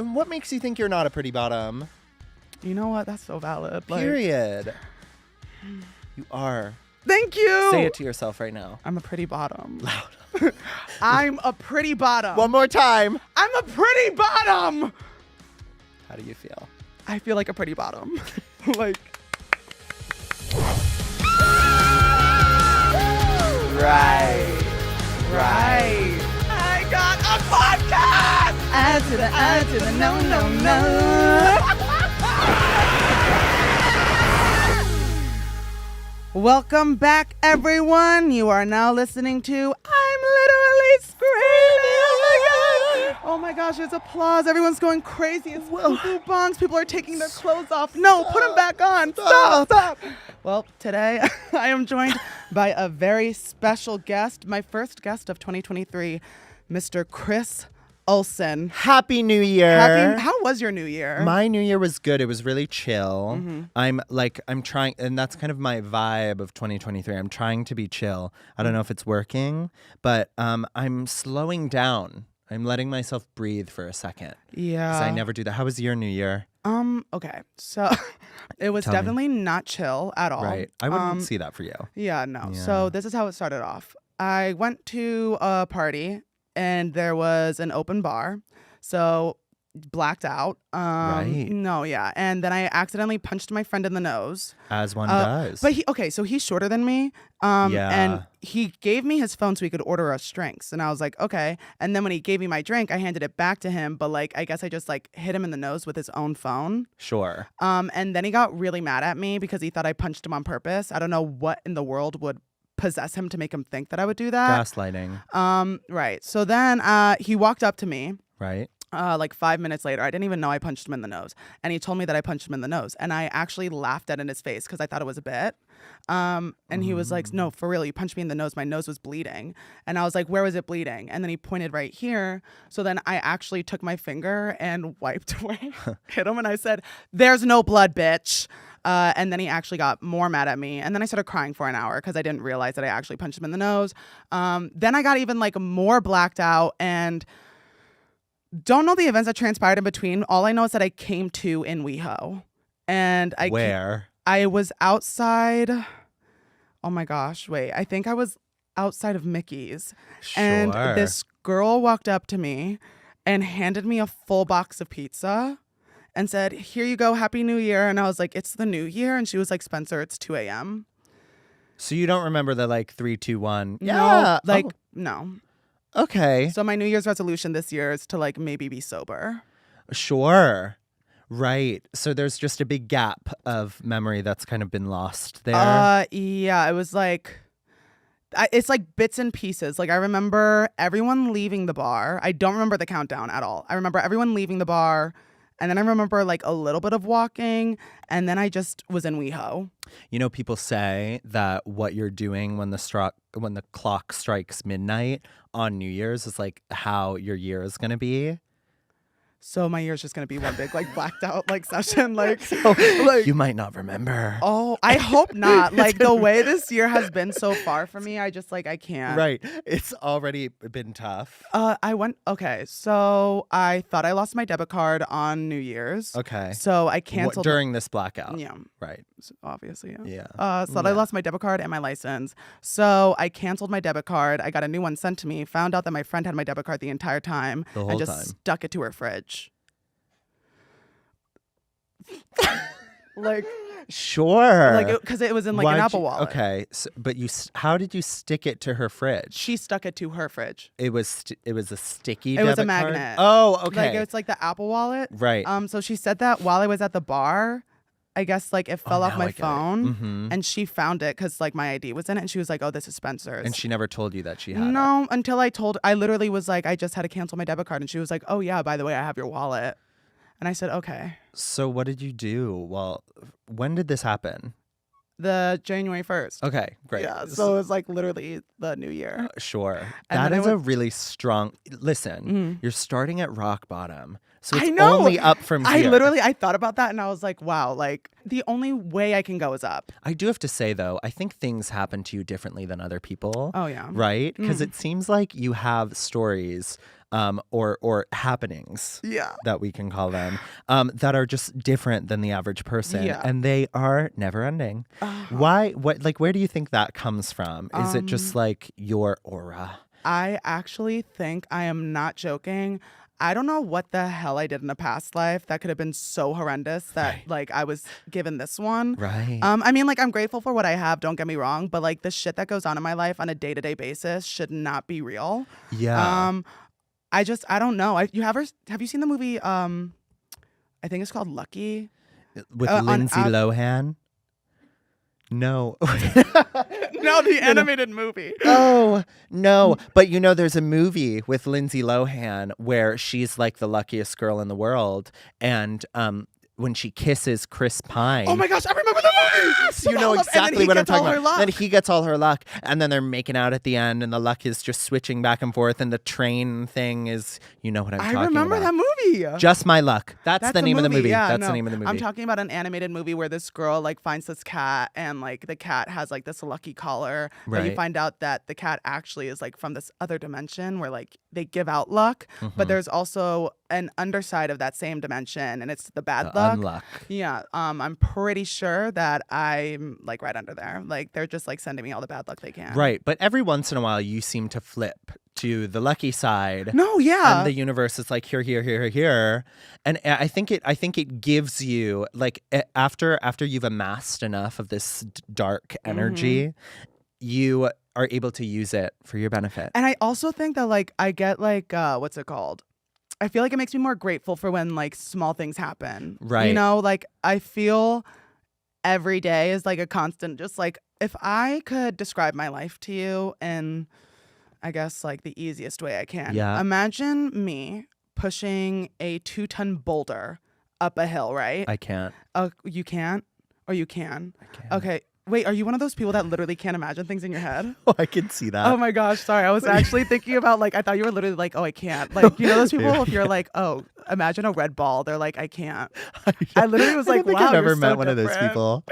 And what makes you think you're not a pretty bottom? You know what? That's so valid. Period. You are. Thank you. Say it to yourself right now. I'm a pretty bottom. Loud. I'm a pretty bottom. One more time. I'm a pretty bottom. How do you feel? I feel like a pretty bottom. Like. Right. I got a podcast. Add to the no. Welcome back, everyone. You are now listening to I'm Literally Screaming. Oh my gosh, there's applause. Everyone's going crazy. It's woo bongs. People are taking their clothes off. No, put them back on. Stop. Well, today I am joined by a very special guest, my first guest of 2023, Mr. Chris Olsen. Happy New Year. How was your New Year? My New Year was good. It was really chill. Mm-hmm. I'm trying, and that's kind of my vibe of 2023. I'm trying to be chill. I don't know if it's working, but I'm slowing down. I'm letting myself breathe for a second. Yeah. Because I never do that. How was your New Year? Okay. So it was Tell me. definitely not chill at all. Right. I wouldn't see that for you. Yeah, no. Yeah. So this is how it started off. I went to a party and there was an open bar. So blacked out. Right. No, yeah. And then I accidentally punched my friend in the nose. As one does. But so he's shorter than me. Yeah. And he gave me his phone so he could order us drinks. And I was like, okay. And then when he gave me my drink, I handed it back to him. But like, I guess I just like hit him in the nose with his own phone. Sure. And then he got really mad at me because he thought I punched him on purpose. I don't know what in the world would possess him to make him think that I would do that. Gaslighting. Right. So then he walked up to me. Right. Like 5 minutes later, I didn't even know I punched him in the nose. And he told me that I punched him in the nose. And I actually laughed at it in his face because I thought it was a bit. And he was like, no, for real, you punched me in the nose. My nose was bleeding. And I was like, where was it bleeding? And then he pointed right here. So then I actually took my finger and wiped where I hit him. And I said, there's no blood, bitch. And then he actually got more mad at me. And then I started crying for an hour because I didn't realize that I actually punched him in the nose. Then I got even like more blacked out and don't know the events that transpired in between. All I know is that I came to in WeHo. And I was outside. Oh my gosh, wait. I think I was outside of Mickey's. Sure. And this girl walked up to me and handed me a full box of pizza and said, here you go, Happy New Year. And I was like, it's the new year. And she was like, Spencer, it's 2 a.m. So you don't remember the like 3, 2, 1? Yeah. No. Okay. So my New Year's resolution this year is to like maybe be sober. Sure. Right. So there's just a big gap of memory that's kind of been lost there. Yeah, it was like, it's like bits and pieces. Like I remember everyone leaving the bar. I don't remember the countdown at all. I remember everyone leaving the bar. And then I remember like a little bit of walking. And then I just was in WeHo. You know, people say that what you're doing when the clock strikes midnight on New Year's is like how your year is going to be. So my year's just going to be one big like blacked out like session. Like you might not remember. Oh, I hope not. Like the way this year has been so far for me, I just like, I can't. Right. It's already been tough. Okay. So I thought I lost my debit card on New Year's. Okay. So I canceled. During this blackout. Yeah. Right. Obviously. Yeah. I lost my debit card and my license. So I canceled my debit card. I got a new one sent to me. Found out that my friend had my debit card the entire time. The whole and just time. stuck it to her fridge. Like. Sure. Like, because it was in like an Apple Wallet. Okay. So, but how did you stick it to her fridge? She stuck it to her fridge. It was a sticky. It was a debit card? magnet. Oh, okay. Like it's like the Apple Wallet. Right. So she said that while I was at the bar. I guess like it fell off now my I get it. phone Mm-hmm. and she found it because like my ID was in it and she was like, oh, this is Spencer's. And she never told you that she had it? No, until I literally was like, I just had to cancel my debit card. And she was like, oh yeah, by the way, I have your wallet. And I said, okay. So what did you do? Well, when did this happen? The January 1st. Okay, great. Yeah, so it was like literally the new year. Sure. And that then is a really strong... Listen, you're starting at rock bottom. So it's I know. only up from here. I thought about that and I was like, wow, like the only way I can go is up. I do have to say, though, I think things happen to you differently than other people. Oh, yeah. Right? Because it seems like you have stories or happenings Yeah. that we can call them, that are just different than the average person, Yeah. and they are never ending. Why? What? Like, where do you think that comes from? Is it just like your aura? I actually think, I am not joking, I don't know what the hell I did in a past life that could have been so horrendous that like I was given this one. Right. I mean, like, I'm grateful for what I have, don't get me wrong, but like the shit that goes on in my life on a day-to-day basis should not be real. Yeah. I don't know. Have you seen the movie I think it's called Lucky? With Lindsay Lohan? No. No, the animated movie. Oh, no. But you know, there's a movie with Lindsay Lohan where she's like the luckiest girl in the world. And when she kisses Chris Pine. Oh my gosh, I remember the movie. Yes, you know exactly what I'm talking about. Then he gets all her luck. And then they're making out at the end, and the luck is just switching back and forth. And the train thing is, you know what I'm talking about. I remember that movie. Just My Luck. That's the name of the movie. Yeah, That's the name of the movie. I'm talking about an animated movie where this girl like finds this cat, and like the cat has like this lucky collar. But you find out that the cat actually is like from this other dimension where like they give out luck, but there's also an underside of that same dimension, and it's the bad luck. Unluck. Yeah. I'm pretty sure that I'm like right under there. Like they're just like sending me all the bad luck they can. Right. But every once in a while you seem to flip to the lucky side. No, yeah. And the universe is like here. And I think it gives you like after you've amassed enough of this dark energy, you are able to use it for your benefit. And I also think that like I get like what's it called? I feel like it makes me more grateful for when like small things happen. Right. You know, like I feel every day is like a constant, just like if I could describe my life to you in I guess like the easiest way I can. Yeah. Imagine me pushing a 2-ton boulder up a hill, right? I can't. You can't? Or you can? I can't. Okay. Wait, are you one of those people that literally can't imagine things in your head? Oh, I can see that. Oh my gosh, sorry. I was actually thinking about like, I thought you were literally like, oh, I can't. Like, you know those people, if you're like, oh, imagine a red ball. They're like, I can't. I literally was like, I don't think wow, I've ever you're met so one of those different. people.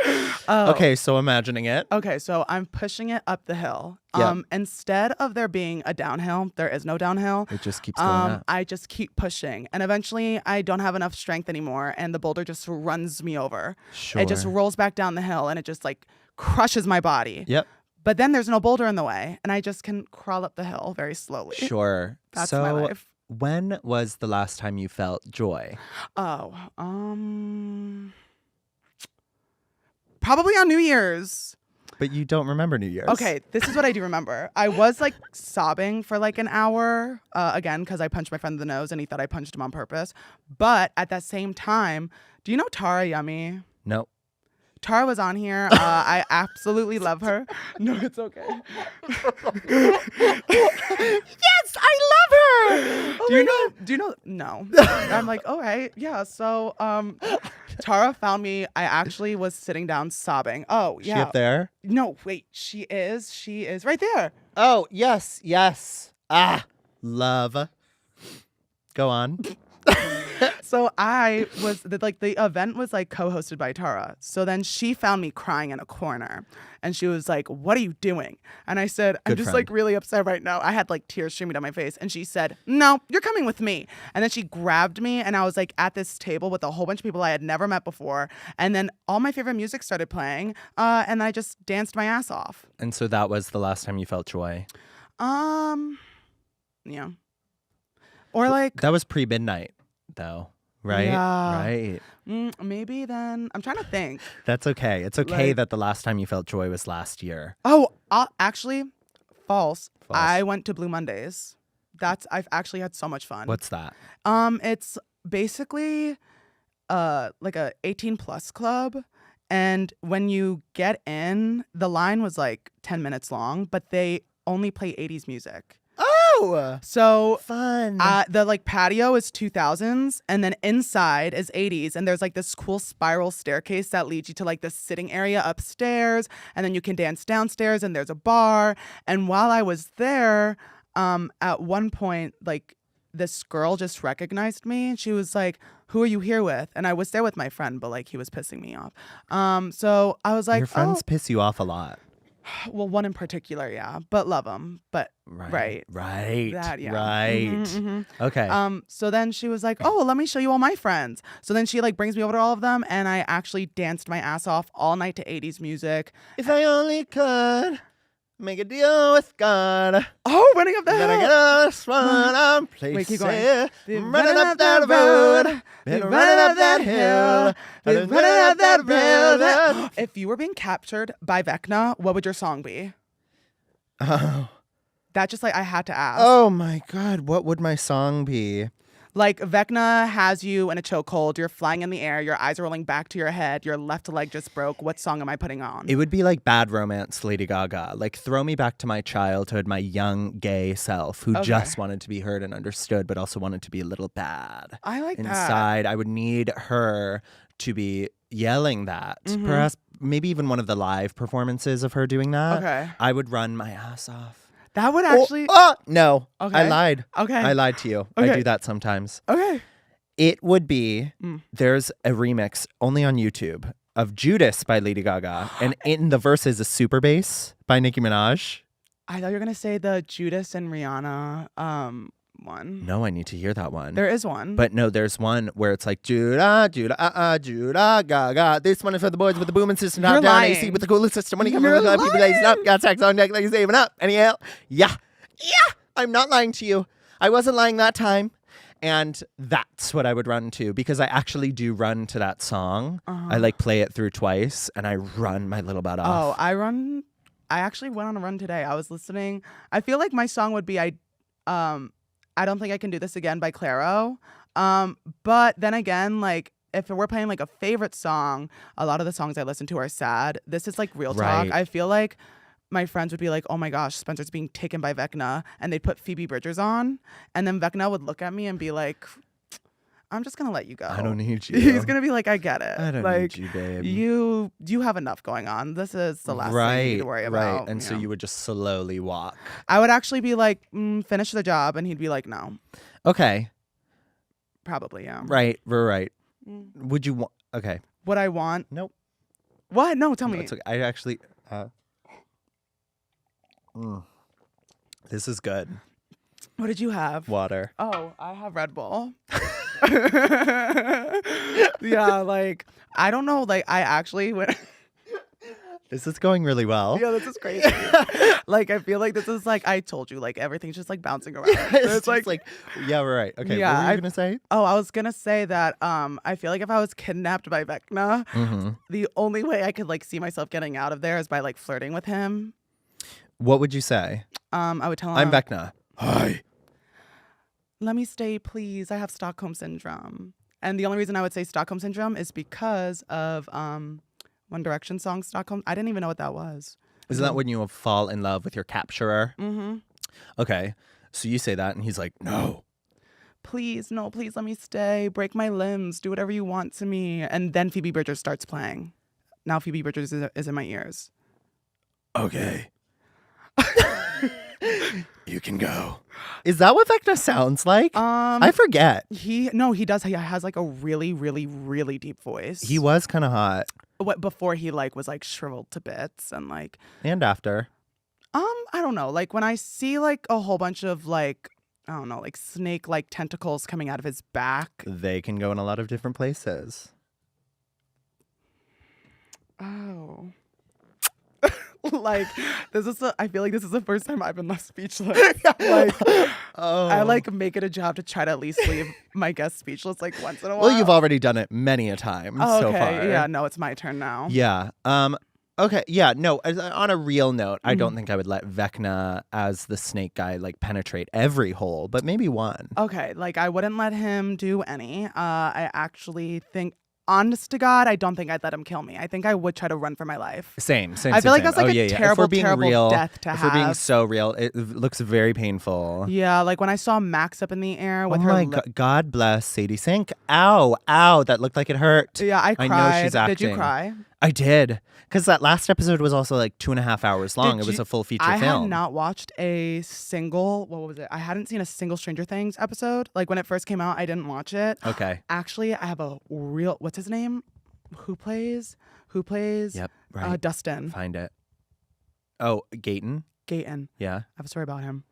Oh. Okay, so imagining it. Okay, so I'm pushing it up the hill. Yeah. Instead of there being a downhill, there is no downhill. It just keeps going up. I just keep pushing. And eventually I don't have enough strength anymore, and the boulder just runs me over. Sure. It just rolls back down the hill, and it just like crushes my body. Yep. But then there's no boulder in the way, and I just can crawl up the hill very slowly. Sure. That's so my life. When was the last time you felt joy? Oh, probably on New Year's. But you don't remember New Year's. Okay, this is what I do remember. I was like sobbing for like an hour, again, because I punched my friend in the nose and he thought I punched him on purpose. But at that same time, do you know Tara Yummy? No. Tara was on here. I absolutely love her. No, it's okay. Yes, I love her. Do you know? No. I'm like, all right, yeah. So, Tara found me. I actually was sitting down sobbing. Oh, yeah. She up there? No, wait. She is right there. Oh, yes. Love. Go on. So I was the event was like co-hosted by Tara. So then she found me crying in a corner, and she was like, "What are you doing?" And I said, "I'm just like really upset right now." I had like tears streaming down my face, and she said, "No, you're coming with me." And then she grabbed me, and I was like at this table with a whole bunch of people I had never met before, and then all my favorite music started playing, and I just danced my ass off. And so that was the last time you felt joy? Yeah. Or like that was pre-midnight, though. Right? Yeah. Right. Maybe then. I'm trying to think. That's okay. It's okay Like- that the last time you felt joy was last year. Oh, actually, false. I went to Blue Mondays. I've actually had so much fun. What's that? It's basically like a 18 plus club, and when you get in, the line was like 10 minutes long, but they only play 80s music. Oh, So fun. the like patio is 2000s, and then inside is 80s, and there's like this cool spiral staircase that leads you to like the sitting area upstairs, and then you can dance downstairs, and there's a bar. And while I was there, at one point, like this girl just recognized me, and she was like, "Who are you here with?" And I was there with my friend, but like he was pissing me off. So I was like, Your friends "Oh." piss you off a lot. Well, one in particular, yeah, but love him. But Right. that, yeah. Right. Okay. So then she was like, "Oh, well, let me show you all my friends." So then she like brings me over to all of them, and I actually danced my ass off all night to 80s music. If I only could make a deal with God, Oh, running up the then I hill. get us run on Wait, places. keep going. I'm running up that road, been running up that hill, been running up that road. If you were being captured by Vecna, what would your song be? Oh. That just like I had to ask. Oh my God, what would my song be? Like Vecna has you in a chokehold. You're flying in the air. Your eyes are rolling back to your head. Your left leg just broke. What song am I putting on? It would be like Bad Romance, Lady Gaga. Like throw me back to my childhood, my young gay self who just wanted to be heard and understood, but also wanted to be a little bad. I like that. Inside, I would need her to be yelling that. Perhaps maybe even one of the live performances of her doing that. Okay. I would run my ass off. That would actually. No. Okay. I lied. Okay. I lied to you. Okay. I do that sometimes. Okay. It would be, there's a remix only on YouTube of Judas by Lady Gaga. And in the verses is Super Bass by Nicki Minaj. I thought you were gonna say the Judas and Rihanna one. No, I need to hear that one. There is one. But no, there's one where it's like Judah, Judah, Gaga. This one is for the boys with the booming system, top You're down lying. AC with the coolest system. When you come in You're the club, people blazing lying. up, got sex on deck like he's saving up. And yeah, I'm not lying to you. I wasn't lying that time. And that's what I would run to because I actually do run to that song. I like play it through twice and I run my little butt off. Oh, I actually went on a run today. I was listening. I feel like my song would be I Don't Think I Can Do This Again by Clairo. But then again, like if we're playing like a favorite song, a lot of the songs I listen to are sad. This is like real talk. Right. I feel like my friends would be like, "Oh my gosh, Spencer's being taken by Vecna," and they'd put Phoebe Bridgers on, and then Vecna would look at me and be like, "I'm just gonna let you go. I don't need you. He's gonna be like, "I get it. I don't like, need you, babe. You have enough going on. This is the last thing you need to worry about." Right. And so Yeah. you would just slowly walk. I would actually be like, "Finish the job," and he'd be like, "No." Okay. Probably, yeah. Right. Would you want? Okay. What I want? Nope. What? No, tell No, me. it's okay. I actually. This is good. What did you have? Water. Oh, I have Red Bull. Yeah, like I don't know. Like I actually went. This is going really well. Yeah, this is crazy. Like I feel like this is like I told you. Like everything's just like bouncing around. So It's like, yeah, we're right. Okay, Yeah, what were you gonna say? Oh, I was gonna say that I feel like if I was kidnapped by Vecna, the only way I could like see myself getting out of there is by like flirting with him. What would you say? I would tell him I'm Vecna. Hi. let me stay, please. I have Stockholm syndrome. And the only reason I would say Stockholm syndrome is because of One Direction song Stockholm. I didn't even know what that was. Isn't that when you fall in love with your capturer? Mm-hmm. Okay. So you say that, and he's like, no. Please, no, please let me stay. Break my limbs. Do whatever you want to me. And then Phoebe Bridgers starts playing. Now Phoebe Bridgers is in my ears. Okay. You can go. Is that what Vecna sounds like? I forget. He does. He has like a really, really, really deep voice. He was kind of hot. What before he like was like shriveled to bits and like And after. I don't know. Like when I see like a whole bunch of like I don't know, like snake like tentacles coming out of his back. They can go in a lot of different places. Oh. Like I feel like this is the first time I've been left speechless. Like I like make it a job to try to at least leave my guests speechless like once in a while. Well, you've already done it many a time so far. Yeah, no, it's my turn now. Yeah. Okay. Yeah. No. On a real note, I don't think I would let Vecna as the snake guy like penetrate every hole, but maybe one. Okay, like I wouldn't let him do any. I actually think, honest to God, I don't think I'd let him kill me. I think I would try to run for my life. Same. I feel like that's like a terrible, terrible death to have. If we're being so real, it looks very painful. Yeah, like when I saw Max up in the air with oh her. my God, God bless Sadie Sink. Ow, that looked like it hurt. Yeah, I cried. I know she's acting. Did you cry? I did. Because that last episode was also like 2.5 hours long. It was a full feature film. I had not watched a single, what was it? I hadn't seen a single Stranger Things episode. Like when it first came out, I didn't watch it. Okay. Actually, I have a real, what's his name? Who plays? Yep, right. Dustin. Find it. Oh, Gayton? Gayton. Yeah. I have a story about him.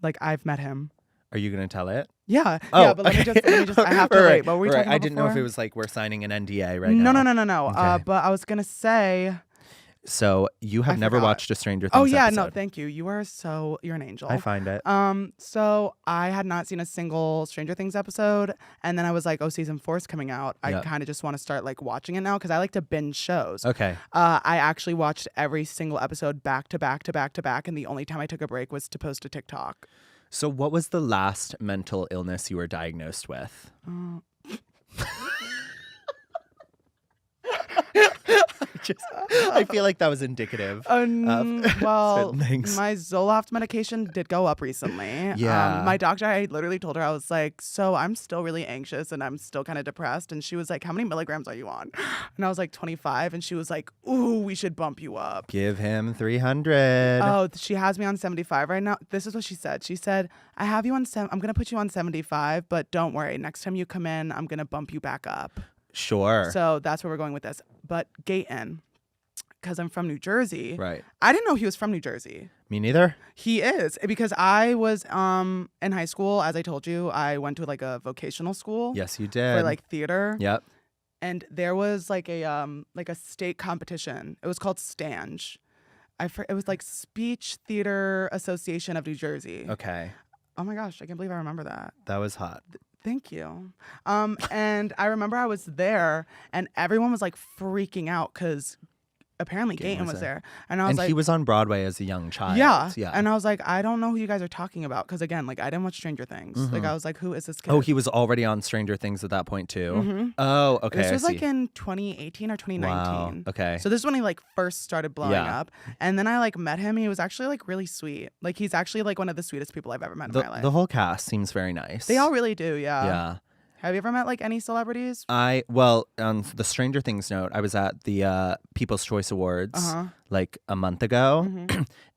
Like, I've met him. Are you going to tell it? Yeah. Oh, yeah, but let me just, I have to wait. What were we talking about I didn't know if before? it was like we're signing an NDA right now. No. Okay. But I was going to say. So you have never forgot. watched a Stranger Things yeah, episode. no, thank you. You're an angel. I find it. So I had not seen a single Stranger Things episode, and then I was like, oh, season 4 is coming out. I kind of just want to start like watching it now because I like to binge shows. Okay. I actually watched every single episode back to back to back to back, and the only time I took a break was to post a TikTok. So what was the last mental illness you were diagnosed with? I feel like that was indicative. Well, certain things. my Zoloft medication did go up recently. Yeah. My doctor, I literally told her, I was like, so I'm still really anxious and I'm still kind of depressed. And she was like, how many milligrams are you on? And I was like, 25. And she was like, ooh, we should bump you up. Give him 300. Oh, she has me on 75 right now. This is what she said. She said, I have you on I'm going to put you on 75, but don't worry. Next time you come in, I'm going to bump you back up. Sure. So that's where we're going with this. But Gayton, because I'm from New Jersey. Right. I didn't know he was from New Jersey. Me neither. He is, because I was in high school, as I told you, I went to like a vocational school. Yes, you did. For like theater. Yep. And there was like a state competition. It was called Stange. It was like Speech Theater Association of New Jersey. Okay. Oh my gosh, I can't believe I remember that. That was hot. Thank you. And I remember I was there and everyone was like freaking out because apparently Gayton was there. And I was like, he was on Broadway as a young child. Yeah. Yeah. And I was like, I don't know who you guys are talking about. Because again, like I didn't watch Stranger Things. Like I was like, who is this kid? Oh, he was already on Stranger Things at that point too. Mhm. Oh, okay. This was I see. like in 2018 or 2019. Wow. Okay. So this is when he like first started blowing Yeah. up. And then I like met him. He was actually like really sweet. Like he's actually like one of the sweetest people I've ever met in my life. The whole cast seems very nice. They all really do. Yeah. Yeah. Have you ever met like any celebrities? Well, on the Stranger Things note, I was at the People's Choice Awards like a month ago,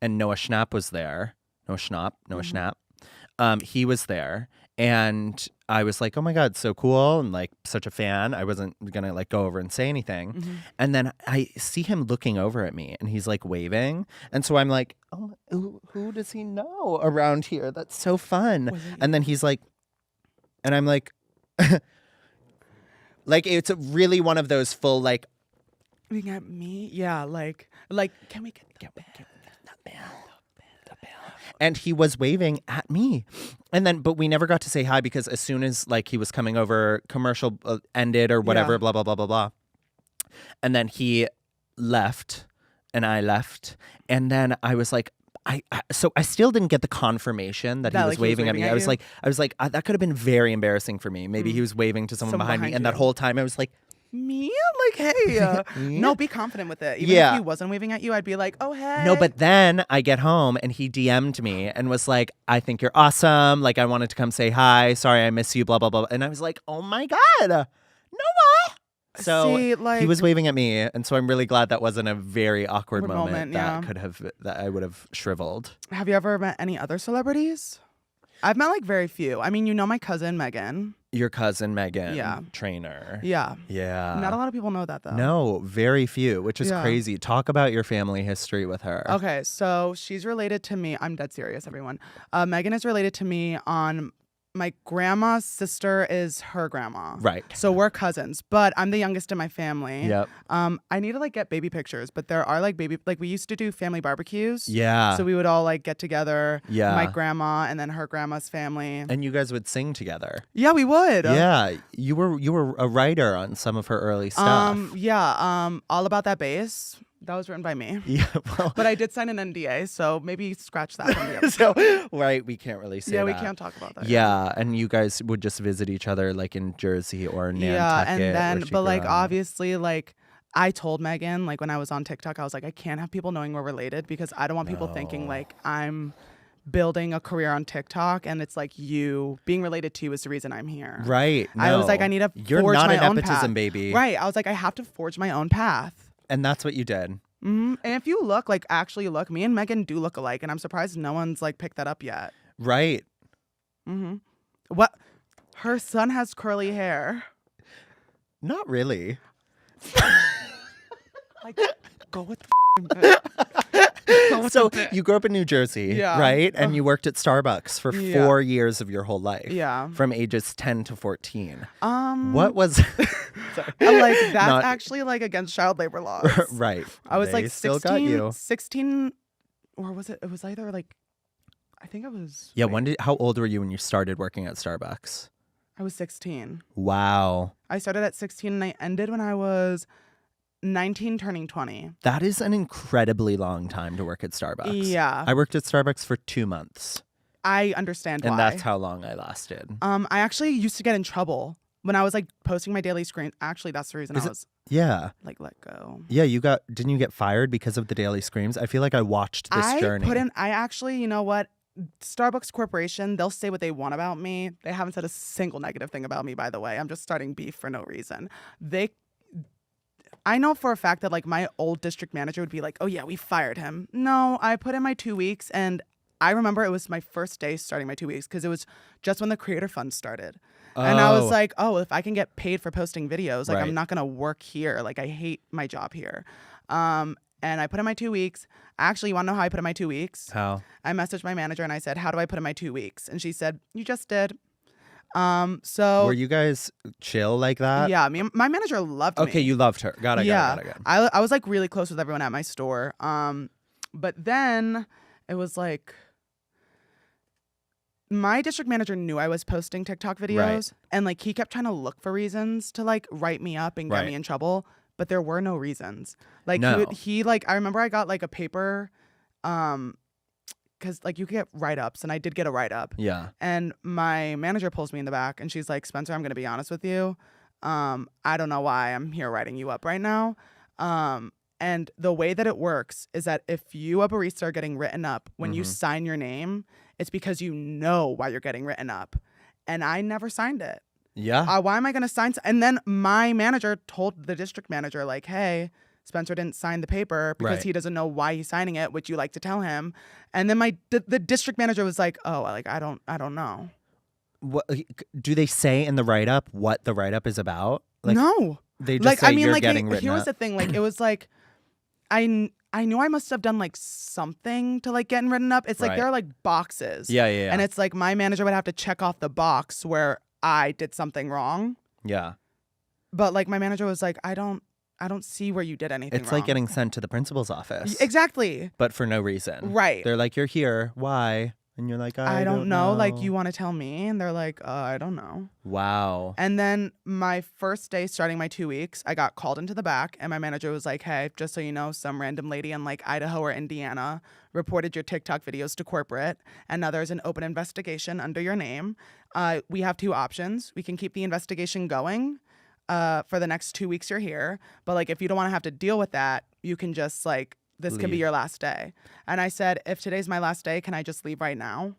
and Noah Schnapp was there. Noah Schnapp. He was there, and I was like, oh my God, so cool, and like such a fan. I wasn't gonna like go over and say anything, and then I see him looking over at me, and he's like waving, and so I'm like, oh, who does he know around here? That's so fun. And then he's like, and I'm like. Like it's really one of those full like. Looking at me, yeah, like can we get the bell? And he was waving at me, and then but we never got to say hi because as soon as like he was coming over, commercial ended or whatever, blah blah blah blah blah, and then he left, and I left, and then I was like. So I still didn't get the confirmation that he was waving at me. I was like, that could have been very embarrassing for me. Maybe he was waving to someone behind me, and that whole time I was like, me? I'm like, hey, no, be confident with it. Even if he wasn't waving at you, I'd be like, oh hey. No, but then I get home and he DM'd me and was like, I think you're awesome. Like I wanted to come say hi. Sorry, I miss you. Blah blah blah. And I was like, oh my God, Noah. So see, like, he was waving at me, and so I'm really glad that wasn't a very awkward moment yeah. that I would have shriveled. Have you ever met any other celebrities? I've met like very few. I mean, you know my cousin Megan. Your cousin Megan, yeah, trainer. Yeah, yeah. Not a lot of people know that though. No, very few, which is crazy. Talk about your family history with her. Okay, so she's related to me. I'm dead serious, everyone. Megan is related to me on. My grandma's sister is her grandma. Right. So we're cousins, but I'm the youngest in my family. Yep. I need to like get baby pictures, but there are like we used to do family barbecues. Yeah. So we would all like get together. Yeah. My grandma and then her grandma's family. And you guys would sing together. Yeah, we would. Yeah. You were a writer on some of her early stuff. Yeah. All About That Bass. That was written by me. Yeah, well, but I did sign an NDA, so maybe scratch that from the episode. So, right, we can't really say that. Yeah, we can't talk about that. Yeah, and you guys would just visit each other like in Jersey or Nantucket. Yeah, and then, but like up. obviously, like I told Megan, like when I was on TikTok, I was like, I can't have people knowing we're related because I don't want people thinking like I'm building a career on TikTok and it's like you being related to you is the reason I'm here. Right. No. I was like, I need to You're forge not my an own nepotism path. baby. Right. I was like, I have to forge my own path. And that's what you did. Mm-hmm. And if you look, like actually look, me and Megan do look alike, and I'm surprised no one's like picked that up yet. Right. Mm-hmm. What? Her son has curly hair. Not really. Like, go with So you grew up in New Jersey, Yeah. right? And you worked at Starbucks for 4 years of your whole life. Yeah. From ages 10 to 14. What was Sorry. Like that's Not- actually like against child labor laws. Right. I was They like still got you. 16 or was it? It was either like I think I was Yeah, wait, how old were you when you started working at Starbucks? I was 16. Wow. I started at 16 and I ended when I was 19 turning 20. That is an incredibly long time to work at Starbucks. Yeah. I worked at Starbucks for 2 months. I understand why. And that's how long I lasted. I actually used to get in trouble when I was like posting my daily screen. Actually, that's the reason I was Yeah. like let go. Yeah, didn't you get fired because of the daily screams? I feel like I watched this journey. I actually, you know what? Starbucks Corporation, they'll say what they want about me. They haven't said a single negative thing about me, by the way. I'm just starting beef for no reason. I know for a fact that like my old district manager would be like, oh yeah, we fired him. No, I put in my 2 weeks and I remember it was my first day starting my 2 weeks because it was just when the Creator Fund started. And I was like, oh, if I can get paid for posting videos, like Right. I'm not going to work here. Like I hate my job here. And I put in my 2 weeks. Actually, you want to know how I put in my 2 weeks? How? I messaged my manager and I said, how do I put in my 2 weeks? And she said, you just did. So Were you guys chill like that? yeah, my manager loved me. Okay, you loved her. Got it. I was like really close with everyone at my store. But then it was like my district manager knew I was posting TikTok videos, Right. and like he kept trying to look for reasons to like write me up and get Right. me in trouble, but there were no reasons. Like No. he like I remember I got like a paper, because like you could get write-ups, and I did get a write-up. Yeah. And my manager pulls me in the back and she's like, Spencer, I'm going to be honest with you. I don't know why I'm here writing you up right now. And the way that it works is that if you, a barista, are getting written up, when you sign your name, it's because you know why you're getting written up. And I never signed it. Yeah. Why am I going to sign? And then my manager told the district manager, like, hey, Spencer didn't sign the paper because Right. he doesn't know why he's signing it, which you like to tell him. And then the district manager was like, oh, like I don't know. What do they say in the write-up what the write-up is about? Like, No. they just say you're getting written here was up. the thing. Like, it was like, I knew I must have done like something to like getting written up. It's like Right. there are like boxes. Yeah. And it's like my manager would have to check off the box where I did something wrong. Yeah. But like my manager was like, I don't see where you did anything It's wrong. like getting sent to the principal's office. Exactly. But for no reason. Right. They're like, you're here. Why? And you're like, I don't know. Like, you want to tell me? And they're like, I don't know. Wow. And then my first day starting my 2 weeks, I got called into the back and my manager was like, hey, just so you know, some random lady in like Idaho or Indiana reported your TikTok videos to corporate and now there's an open investigation under your name. We have two options. We can keep the investigation going for the next 2 weeks you're here. But like, if you don't want to have to deal with that, you can just like, this can be Leave. your last day. And I said, if today's my last day, can I just leave right now?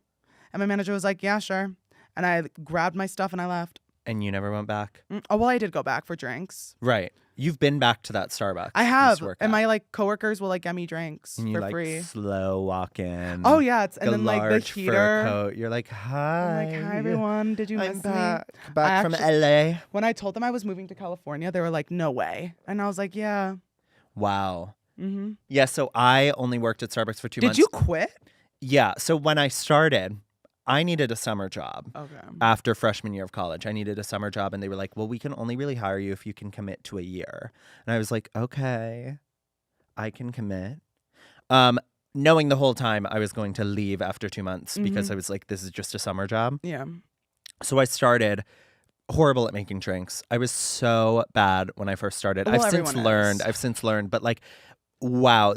And my manager was like, yeah, sure. And I grabbed my stuff and I left. And you never went back? Oh, well, I did go back for drinks. Right. You've been back to that Starbucks. I you used have. to work And at. my like coworkers will like get me drinks And you for like free. slow walk in. Oh, yeah. And the then like the large heater. fur coat. You're like, hi. I'm like, hi, everyone. Did you I'm miss back. me? Back I from actually- LA. When I told them I was moving to California, they were like, no way. And I was like, yeah. Wow. Mm-hmm. Yeah, so I only worked at Starbucks for 2 months. Did you quit? Yeah. So when I started, I needed a summer job. Okay. After freshman year of college, I needed a summer job, and they were like, well, we can only really hire you if you can commit to a year. And I was like, okay, I can commit. Knowing the whole time I was going to leave after 2 months because I was like, this is just a summer job. Yeah. So I started horrible at making drinks. I was so bad when I first started. Well, I've since everyone learned, but like, wow,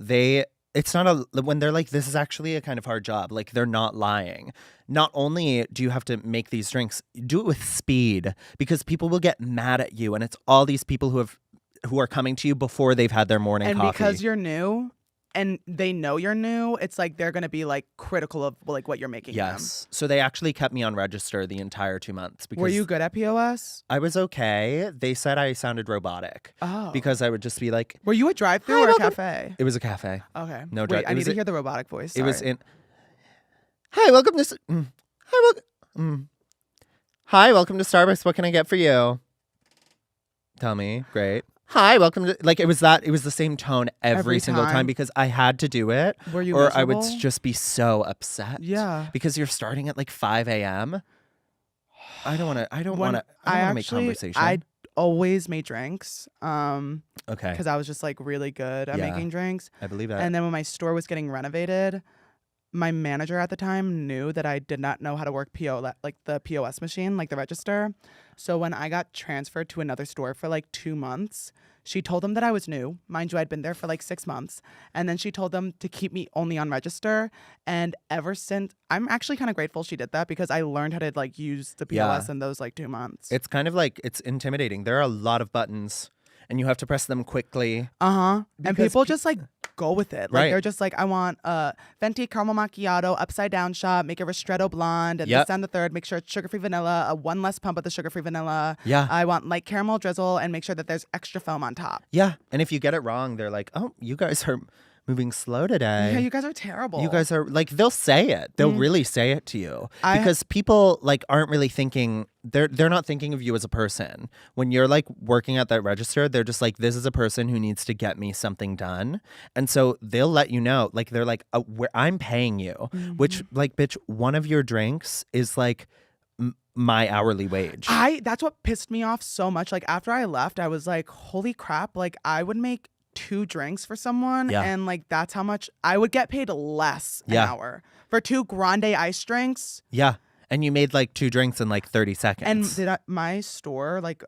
it's not when they're like, this is actually a kind of hard job. Like, they're not lying. Not only do you have to make these drinks, do it with speed because people will get mad at you. And it's all these people who are coming to you before they've had their morning And coffee. because you're new and they know you're new, it's like they're going to be like critical of like what you're making them. Yes. So they actually kept me on register the entire 2 months because Were you good at POS? I was okay. They said I sounded robotic Oh. because I would just be like, Were you a drive-through Hi, or a welcome- cafe? it was a cafe. Okay. No Wait, drive- I it need was to a- hear the robotic voice. It was Sorry. in. Hi, welcome to. Hi, welcome. Hi, welcome to Starbucks. What can I get for you? Tell me. Great. hi, welcome to, like, it was the same tone every single time time. because I had to do it. Were you or I would miserable? just be so upset. Yeah. Because you're starting at like 5 a.m. I don't want to make conversation. I always made drinks. Okay. Because I was just like really good at Yeah. making drinks. I believe that. And then when my store was getting renovated, my manager at the time knew that I did not know how to work like the POS machine, like the register. So when I got transferred to another store for like 2 months, she told them that I was new. Mind you, I'd been there for like 6 months. And then she told them to keep me only on register. And ever since, I'm actually kind of grateful she did that because I learned how to like use the POS in those like 2 months. It's kind of like, it's intimidating. There are a lot of buttons and you have to press them quickly. And Because people just like go with it. Like Right. they're just like, I want a venti caramel macchiato, upside down shot, make it ristretto blonde, and Yep. this and the third, make sure it's sugar-free vanilla, one less pump of the sugar-free vanilla. Yeah. I want light caramel drizzle and make sure that there's extra foam on top. Yeah. And if you get it wrong, they're like, oh, you guys are moving slow today. Yeah, you guys are terrible. You guys are like, they'll say it. They'll really say it to you because people like aren't really thinking. They're not thinking of you as a person. When you're like working at that register, they're just like, this is a person who needs to get me something done. And so they'll let you know, like, they're like, I'm paying you, which like, bitch, one of your drinks is like my hourly wage. That's what pissed me off so much. Like after I left, I was like, holy crap. Like I would make 2 drinks for someone and like that's how much I would get paid less an hour for 2 grande ice drinks. Yeah. And you made like 2 drinks in like 30 seconds. And my store like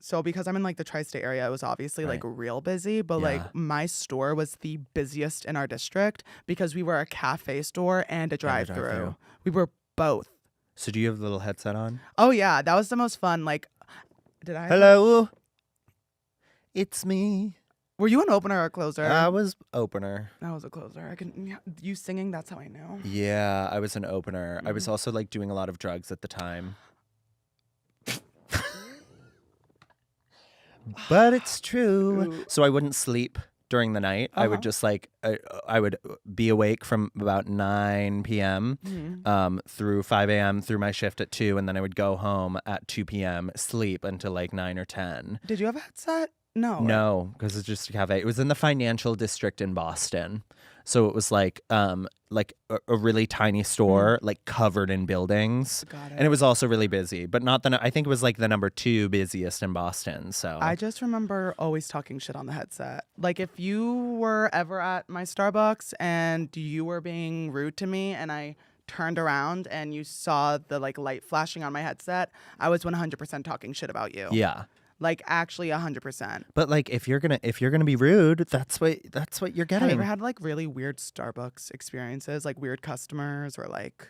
so because I'm in like the tri-state area, it was obviously like real busy, but like my store was the busiest in our district because we were a cafe store and a drive-through. We were both. So do you have a little headset on? Oh yeah, that was the most fun. Like did I Hello. It's me. Were you an opener or a closer? I was opener. I was a closer. You singing, that's how I know. Yeah, I was an opener. I was also like doing a lot of drugs at the time. But it's true. Ooh. So I wouldn't sleep during the night. I would just like, I would be awake from about 9 p.m. Through 5 a.m. through my shift at 2. And then I would go home at 2 p.m., sleep until like 9 or 10. Did you have a headset? No. No, because it's just a cafe. It was in the financial district in Boston. So it was like a really tiny store, like covered in buildings. Got it. And it was also really busy, but not I think it was like the number 2 busiest in Boston. So I just remember always talking shit on the headset. Like if you were ever at my Starbucks and you were being rude to me and I turned around and you saw the like light flashing on my headset, I was 100% talking shit about you. yeah. Like actually 100%. But like if you're gonna be rude, that's what you're getting. Have you ever had like really weird Starbucks experiences, like weird customers or like?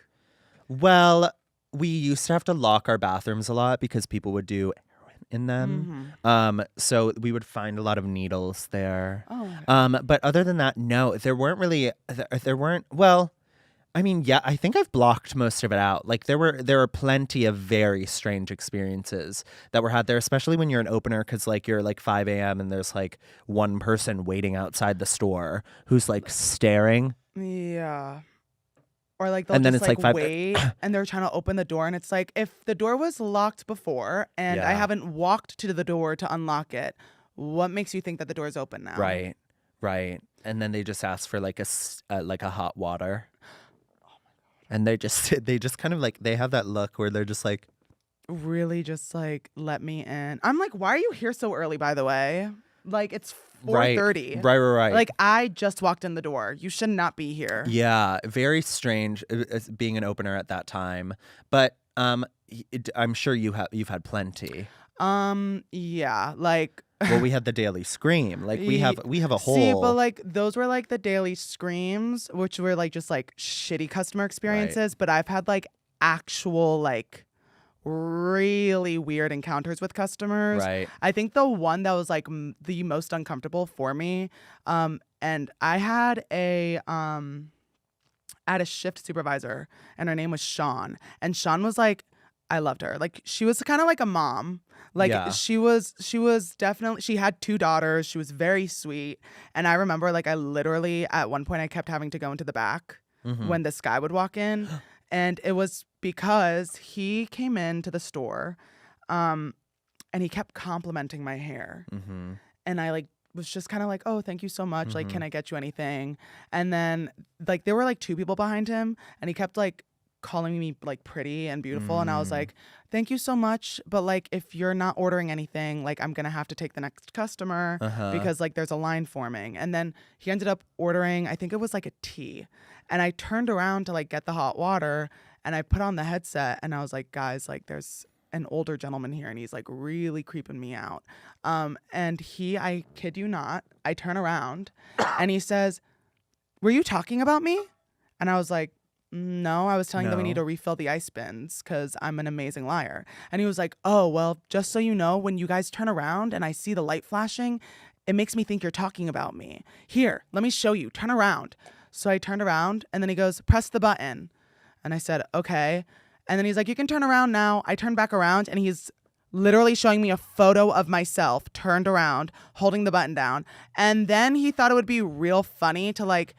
Well, we used to have to lock our bathrooms a lot because people would do heroin in them. So we would find a lot of needles there. Oh. But other than that, no, there weren't. Well, I mean, yeah, I think I've blocked most of it out. Like there were plenty of very strange experiences that were had there, especially when you're an opener, because like you're like 5 a.m. and there's like one person waiting outside the store who's like staring. Yeah. Or like they'll And then just it's like 5 wait and they're trying to open the door and it's like if the door was locked before and I Yeah. haven't walked to the door to unlock it, what makes you think that the door is open now? Right. And then they just ask for like a hot water. And they just kind of like, they have that look where they're just like, Really just like let me in. I'm like, why are you here so early, by the way? Like it's 4:30. Right. Like I just walked in the door. You should not be here. Yeah, very strange as being an opener at that time. But I'm sure you've had plenty. Yeah, like Well, we had the Daily Scream. Like we have a whole. See, but like those were like the daily screams, which were like just like shitty customer experiences. But I've had like actual like really weird encounters with customers. Right. I think the one that was like the most uncomfortable for me, and I had a shift supervisor, and her name was Sean, and Sean was like, I loved her. Like she was kind of like a mom. Like Yeah. she was definitely, she had 2 daughters. She was very sweet. And I remember like I literally at one point I kept having to go into the back when this guy would walk in. And it was because he came into the store and he kept complimenting my hair. Mm-hmm. And I like was just kind of like, oh, thank you so much. Like, Mhm. can I get you anything? And then like there were like 2 people behind him, and he kept like calling me like pretty and beautiful. And I was Mm. like, thank you so much. But like, if you're not ordering anything, like I'm gonna have to take the next customer Uh-huh. because like there's a line forming. And then he ended up ordering, I think it was like a tea. And I turned around to like get the hot water, and I put on the headset, and I was like, guys, like there's an older gentleman here, and he's like really creeping me out. And I kid you not, I turn around and he says, were you talking about me? And I was like, no, I was telling them we need No. to refill the ice bins because I'm an amazing liar. And he was like, oh, well, just so you know, when you guys turn around and I see the light flashing, it makes me think you're talking about me. Here, let me show you. Turn around. So I turned around, and then he goes, press the button. And I said, okay. And then he's like, you can turn around now. I turned back around, and he's literally showing me a photo of myself turned around, holding the button down. And then he thought it would be real funny to like,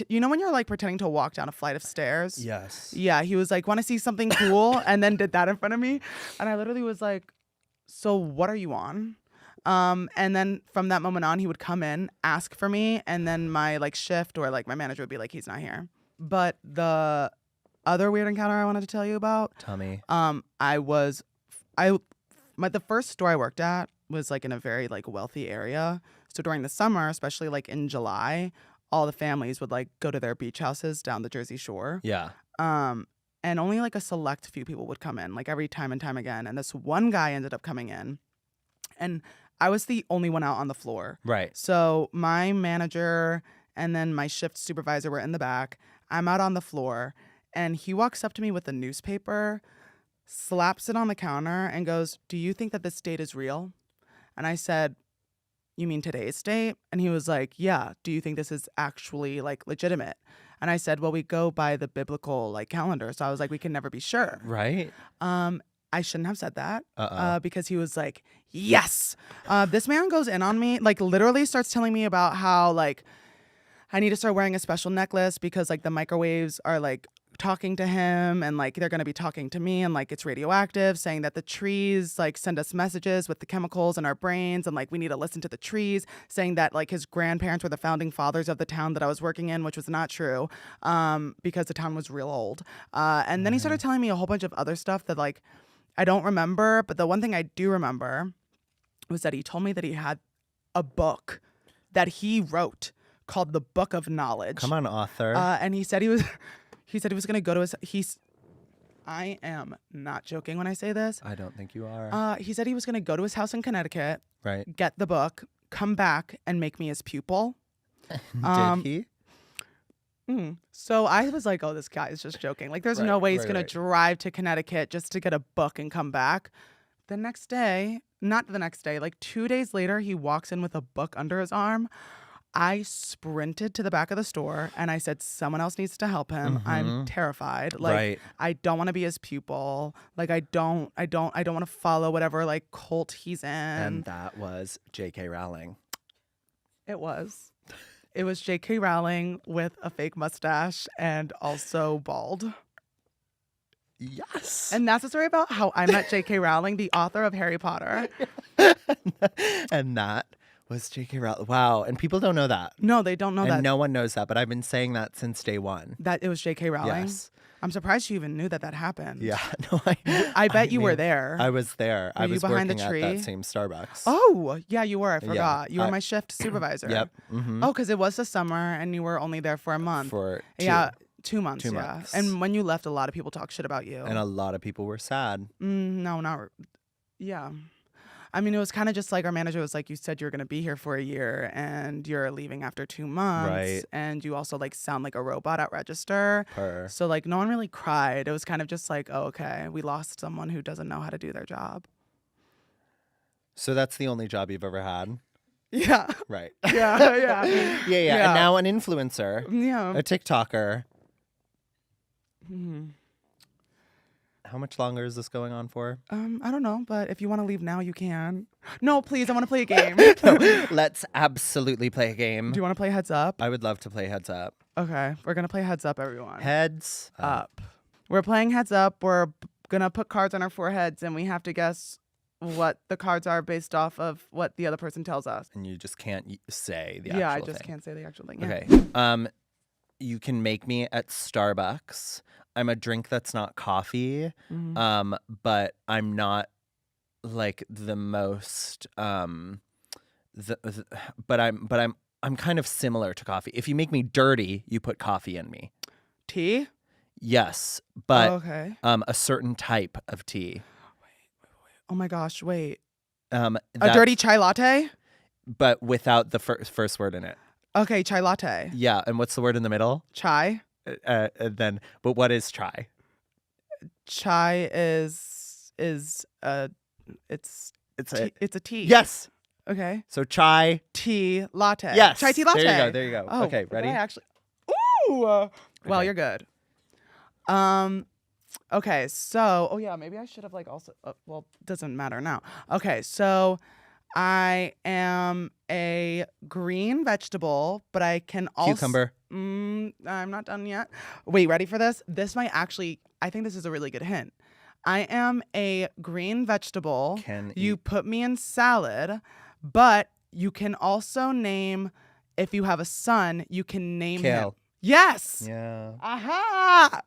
you know when you're like pretending to walk down a flight of stairs? Yes. Yeah, he was like, want to see something cool? And then did that in front of me. And I literally was like, so what are you on? And then from that moment on, he would come in, ask for me, and then my like shift or like my manager would be like, he's not here. But the other weird encounter I wanted to tell you about, Tell me. the first store I worked at was like in a very like wealthy area. So during the summer, especially like in July, all the families would like go to their beach houses down the Jersey Shore. Yeah. And only like a select few people would come in, like every time and time again. And this one guy ended up coming in, and I was the only one out on the floor. Right. So my manager and then my shift supervisor were in the back. I'm out on the floor, and he walks up to me with a newspaper, slaps it on the counter, and goes, do you think that this date is real? And I said, you mean today's date? And he was like, yeah. Do you think this is actually like legitimate? And I said, well, we go by the biblical like calendar. So I was like, we can never be sure. Right. I shouldn't have said that Uh-oh. because he was like, yes. This man goes in on me, like literally starts telling me about how like I need to start wearing a special necklace because like the microwaves are like talking to him, and like they're going to be talking to me, and like it's radioactive, saying that the trees like send us messages with the chemicals in our brains, and like we need to listen to the trees, saying that like his grandparents were the founding fathers of the town that I was working in, which was not true because the town was real old. And then he started telling me a whole bunch of other stuff that like I don't remember, but the one thing I do remember was that he told me that he had a book that he wrote called the Book of Knowledge. Come on, author. And he said he was going to go to I am not joking when I say this. I don't think you are. He said he was going to go to his house in Connecticut, Right. get the book, come back, and make me his pupil. Did he? So I was like, oh, this guy is just joking. Like, there's no Right, way he's right, going right. to drive to Connecticut just to get a book and come back. The next day, not the next day, like 2 days later, he walks in with a book under his arm. I sprinted to the back of the store and I said, someone else needs to help him. I'm terrified. Like, Right. I don't want to be his pupil. Like, I don't want to follow whatever like cult he's in. And that was J.K. Rowling. It was J.K. Rowling with a fake mustache and also bald. Yes. And that's the story about how I met J.K. Rowling, the author of Harry Potter. And that was J.K. Rowling. Wow. And people don't know that. No, they don't know And that. no one knows that, but I've been saying that since day one. That it was J.K. Rowling? Yes. I'm surprised you even knew that happened. Yeah. No, I bet you were there. I was there. I you was behind the working tree? at that same Starbucks. Oh, yeah, you were. I forgot. You were I- my shift supervisor. Yep. Mm-hmm. Oh, because it was the summer and you were only there for a month. For two. Yeah, 2 months. 2 yeah. months. And when you left, a lot of people talked shit about you. And a lot of people were sad. No, not. Yeah. I mean, it was kind of just like our manager was like, you said you were going to be here for a year and you're leaving after 2 months. Right. And you also like sound like a robot at register. Per. So like no one really cried. It was kind of just like, oh, okay, we lost someone who doesn't know how to do their job. So that's the only job you've ever had? Yeah. Right. Yeah. Yeah. Yeah. And now an influencer, Yeah. a TikToker. Mhm. How much longer is this going on for? I don't know, but if you want to leave now, you can. No, please, I want to play a game. No, let's absolutely play a game. Do you want to play Heads Up? I would love to play Heads Up. Okay, we're going to play Heads Up, everyone. Heads Up. We're playing Heads Up. We're going to put cards on our foreheads, and we have to guess what the cards are based off of what the other person tells us. And you just can't say the Yeah, I actual just thing. can't say the actual thing. Yeah. Okay. You can make me at Starbucks. I'm a drink that's not coffee. Mhm. But I'm not like the most but I'm kind of similar to coffee. If you make me dirty, you put coffee in me. Tea? Yes, Oh, but okay. a certain type of tea. Oh my gosh, wait. A That's- dirty chai latte? but without the first word in it. Okay, chai latte. Yeah, and what's the word in the middle? Chai? But what is chai? Chai is it's It's it's a tea. yes. Okay. So chai. Tea latte. Yes. Chai tea latte. There you go. Oh, Okay, did ready? I actually. Ooh. Well, Okay. you're good. Okay. So, oh yeah, maybe I should have like also. Well, doesn't matter now. Okay. So, I am a green vegetable, but I can also Cucumber. I'm not done yet. Wait, ready for this? This might actually. I think this is a really good hint. I am a green vegetable. You put me in salad, but you can also name, if you have a son, you can name Kale. him. Yes. Yeah. Aha.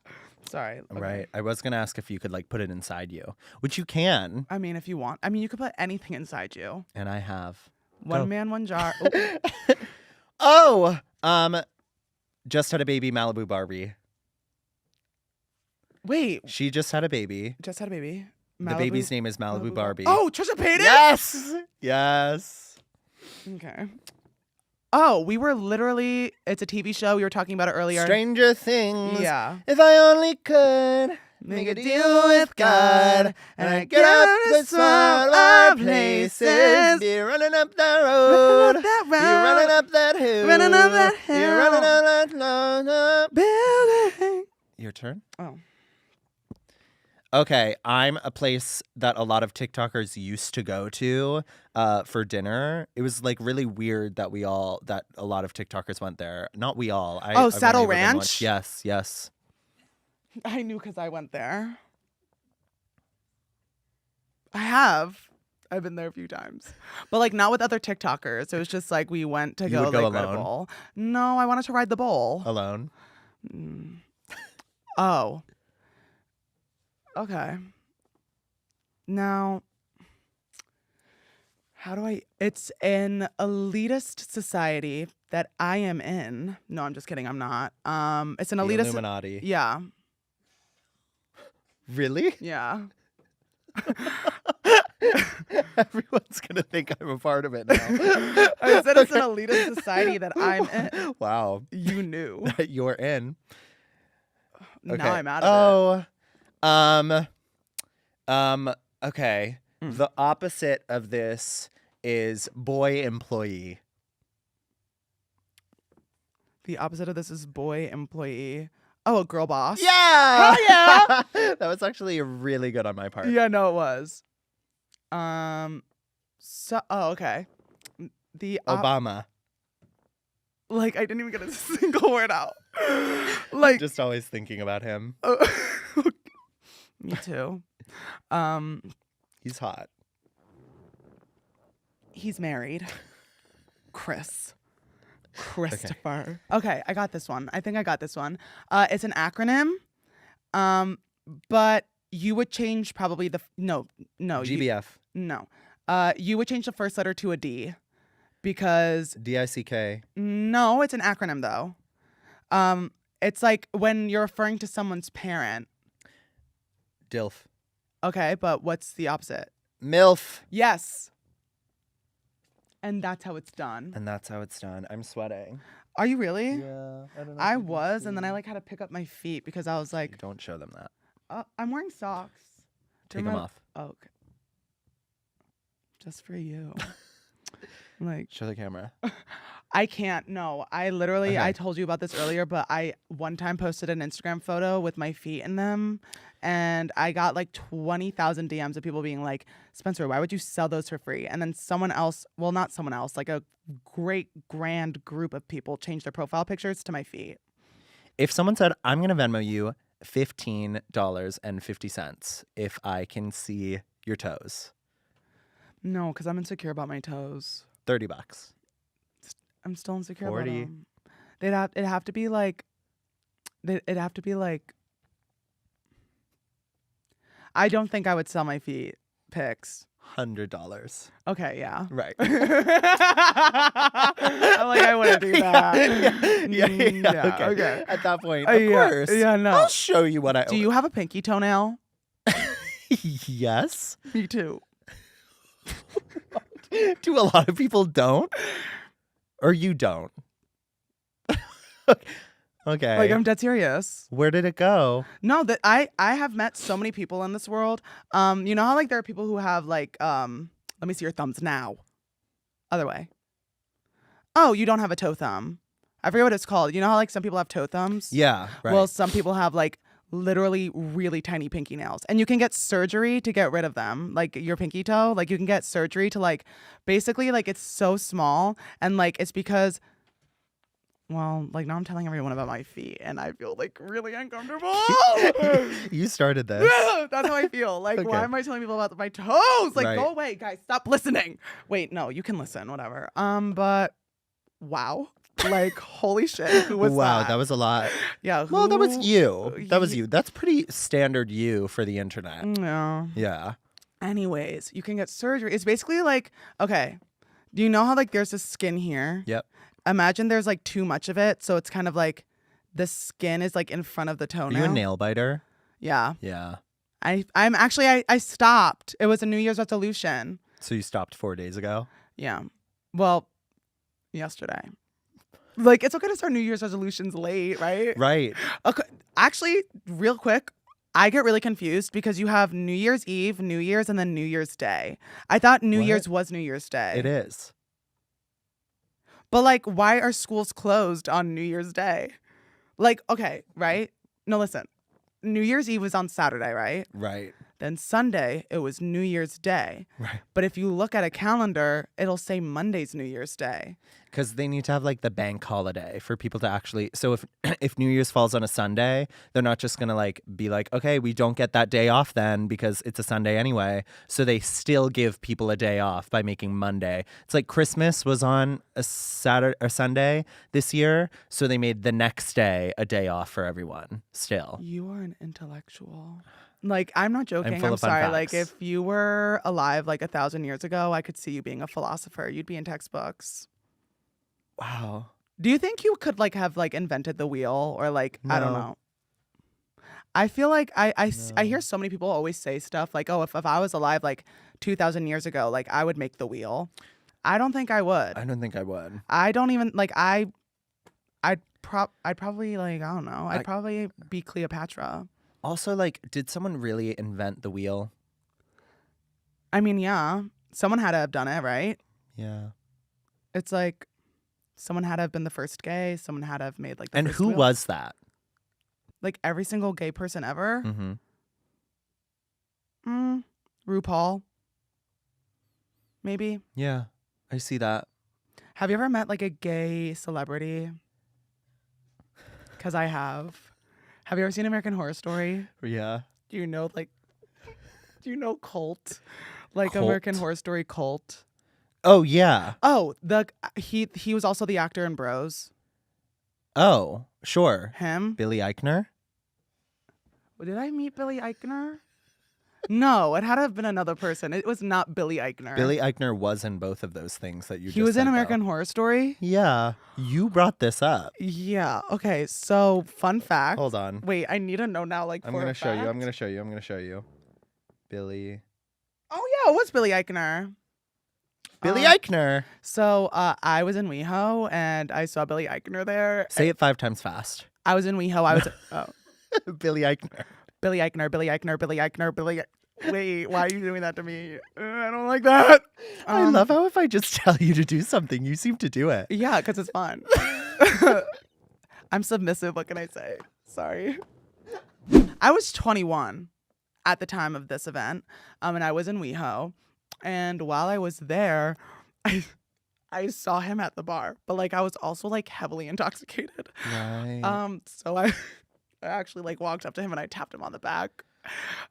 Sorry. Okay. Right. I was gonna ask if you could like put it inside you, which you can, I mean, if you want. I mean, you could put anything inside you. and I have. One Go. man, one jar. Oh, just had a baby, Malibu Barbie. Wait. She just had a baby. Just had a baby. The baby's name is Malibu Barbie. Oh, Trisha Paytas? Yes. Yes. Okay. Oh, we were literally, it's a TV show. We were talking about it earlier. Stranger Things. Yeah. If I only could make a deal with God, and I get up to smaller places, be running up that road, be running up that hill, running up that be hill. running up that Building. Your turn. Oh. Okay, I'm a place that a lot of TikTokers used to go to for dinner. It was like really weird that a lot of TikTokers went there. Not we all. I've Saddle only ever been Ranch? once. Yes, yes. I knew because I went there. I have. I've been there a few times. But like not with other TikTokers. It was just like we went to You go would go like ride a alone? bowl. No, I wanted to ride the bowl. Alone. Oh. Okay. Now, how do I? It's an elitist society that I am in. No, I'm just kidding. I'm not. It's an The elitist. Illuminati. Yeah. Really? Yeah. Everyone's gonna think I'm a part of it now. I said it's an elitist society that I'm in. Wow. You knew. That you're in. Okay. Now I'm out of it. Okay. The opposite of this is boy employee. The opposite of this is boy employee. Oh, a girl boss. Yeah. Hell yeah. That was actually really good on my part. Yeah, no, it was. So, oh, okay. Obama. Like, I didn't even get a single word out. Like, Just always thinking about him. me too. He's hot. He's married. Christopher. Okay, I got this one. I think I got this one. It's an acronym. But you would change probably no. GBF. No. You would change the first letter to a D because DICK. no, it's an acronym though. It's like when you're referring to someone's parent. DILF. Okay, but what's the opposite? MILF. Yes. And that's how it's done. And that's how it's done. I'm sweating. Are you really? Yeah. I don't know. I was, and then I like had to pick up my feet because I was like, Don't show them that. I'm wearing socks. Take them off. Oh, okay. Just for you. Like, Show the camera. I can't. No, I literally, Okay. I told you about this earlier, but I one time posted an Instagram photo with my feet in them, and I got like 20,000 DMs of people being like, Spencer, why would you sell those for free? And then someone else, well, not someone else, like a great grand group of people changed their profile pictures to my feet. If someone said, I'm going to Venmo you $15.50 if I can see your toes. No, because I'm insecure about my toes. $30. I'm still insecure 40. about them. It'd have to be like. It'd have to be like. I don't think I would sell my feet. PICS. $100. Okay, yeah. Right. I'm like, I wouldn't do that. Yeah. Okay. At that point, of Yeah, course. yeah, no. I'll show you what I. Do you have a pinky toenail? Yes. Me too. Do a lot of people don't? Or you don't? Okay. Like, I'm dead serious. Where did it go? No, that I have met so many people in this world. You know how like there are people who have like let me see your thumbs now. Other way. Oh, you don't have a toe thumb. I forget what it's called. You know how like some people have toe thumbs? Yeah, right. Well, some people have like literally really tiny pinky nails. And you can get surgery to get rid of them. Like your pinky toe, like you can get surgery to like basically like it's so small and like it's because well, like now I'm telling everyone about my feet and I feel like really uncomfortable. You started this. That's how I feel. Like, Okay. why am I telling people about my toes? Like, Right. go away, guys. Stop listening. Wait, no, you can listen, whatever. But wow. Like, holy shit. Who was Wow, that? that was a lot. Yeah. Well, that was who- you. That was you. That's pretty standard you for the internet. Yeah. Yeah. Anyways, you can get surgery. It's basically like, okay, do you know how like there's this skin here? Yep. Imagine there's like too much of it. So it's kind of like the skin is like in front of the Are toenail. you a nail biter? Yeah. Yeah. I'm actually, I stopped. It was a New Year's resolution. So you stopped 4 days ago? Yeah. Well, yesterday. Like, it's okay to start New Year's resolutions late, right? Right. Okay. Actually, real quick, I get really confused because you have New Year's Eve, New Year's, and then New Year's Day. I thought New What? Year's was New Year's Day. It is. But, like, why are schools closed on New Year's Day? Like, okay, right? No, listen. New Year's Eve was on Saturday, right? Right. Then Sunday, it was New Year's Day. Right. But if you look at a calendar, it'll say Monday's New Year's Day. Because they need to have like the bank holiday for people to actually. So if if New Year's falls on a Sunday, they're not just gonna like be like, okay, we don't get that day off then because it's a Sunday anyway. So they still give people a day off by making Monday. It's like Christmas was on a Saturday or Sunday this year, so they made the next day a day off for everyone. Still, You are an intellectual. Like, I'm not joking. full I'm of fun sorry. Like, facts. if you were alive like 1,000 years ago, I could see you being a philosopher. You'd be in textbooks. wow. Do you think you could like have like invented the wheel or like I don't No. know? I feel like I No. hear so many people always say stuff like, oh, if I was alive like 2,000 years ago, like I would make the wheel. I don't think I would. I don't think I would. I don't even like I'd probably like I don't know. I'd I- probably be Cleopatra. Also, like, did someone really invent the wheel? I mean, yeah, someone had to have done it, right? Yeah. It's like someone had to have been the first gay. Someone had to have made like the And first who wheel. was that? Like every single gay person ever. Mm-hmm. RuPaul. Maybe. Yeah, I see that. Have you ever met like a gay celebrity? Because I have. Have you ever seen American Horror Story? Yeah. Do you know Cult? Like Cult? American Horror Story Cult. Oh yeah. Oh, he was also the actor in Bros. Oh, sure. Him. Billy Eichner. Did I meet Billy Eichner? No, it had to have been another person. It was not Billy Eichner. Billy Eichner was in both of those things that you He just was said, in though. American Horror Story. Yeah, you brought this up. Yeah. Okay. So, fun fact. Hold on. Wait, I need to know now. Like, I'm for gonna a show you. I'm fact. gonna show you. I'm gonna show you. Billy. Oh yeah, it was Billy Eichner. Billy Eichner. So, I was in WeHo and I saw Billy Eichner there. Say it 5 times fast. I was in WeHo. I was Billy Eichner. Billy Eichner. Billy Eichner. Billy Eichner. Billy. Wait, why are you doing that to me? I don't like that. I love how if I just tell you to do something, you seem to do it. Yeah, because it's fun. I'm submissive. What can I say? Sorry. I was 21 at the time of this event, and I was in WeHo. And while I was there, I saw him at the bar, but like I was also like heavily intoxicated. Right. So I actually like walked up to him and I tapped him on the back,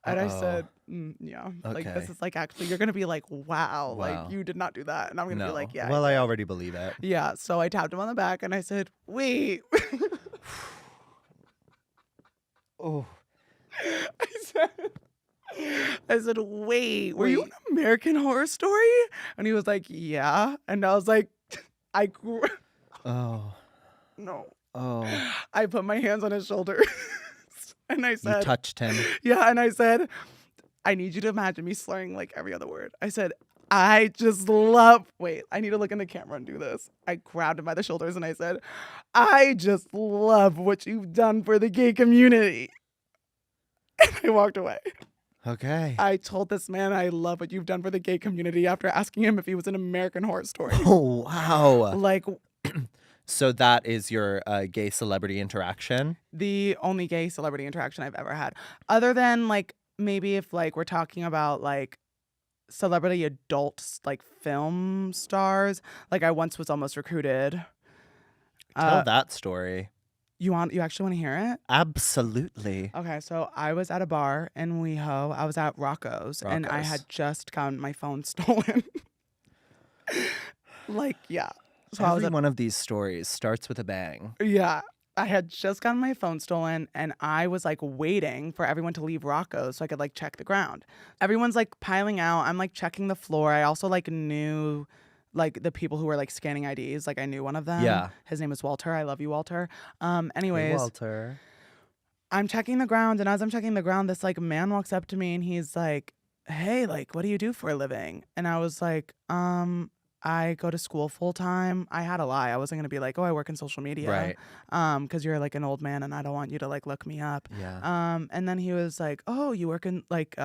And I said, yeah, like this Okay. is like actually you're gonna be like, wow, Wow. like you did not do that, and I'm gonna be No. like, yeah. Well, I I did. already believe it. Yeah. So I tapped him on the back and I said, wait. Oh. I said, wait, were you an American Horror Story? And he was like, yeah. And I was like, Oh. no. Oh. I put my hands on his shoulder and I You said, touched him. yeah. And I said, I need you to imagine me slurring like every other word. I said, I just love, wait, I need to look in the camera and do this. I grabbed him by the shoulders and I said, I just love what you've done for the gay community. And I walked away. Okay. I told this man I love what you've done for the gay community after asking him if he was an American Horror Story. Oh, wow. Like, So that is your gay celebrity interaction? the only gay celebrity interaction I've ever had. Other than like maybe if like we're talking about like celebrity adults, like film stars. Like I once was almost recruited. Tell that story. You actually want to hear it? Absolutely. Okay, so I was at a bar in WeHo. I was at Rocco's, and I Rocco's. had just gotten my phone stolen. Like, yeah. So I was Every at, one of these stories starts with a bang. yeah. I had just gotten my phone stolen, and I was like waiting for everyone to leave Rocco's so I could like check the ground. Everyone's like piling out. I'm like checking the floor. I also like knew like the people who were like scanning IDs. Like I knew one of them. Yeah. His name is Walter. I love you, Walter. Hey, Anyways, Walter. I'm checking the ground, and as I'm checking the ground, this like man walks up to me and he's like, "Hey, like, what do you do for a living?" And I was like, I go to school full time. I had a lie. I wasn't gonna be like, "Oh, I work in social media," Right. because you're like an old man, and I don't want you to like look me up. Yeah. And then he was like, "Oh, you work in like."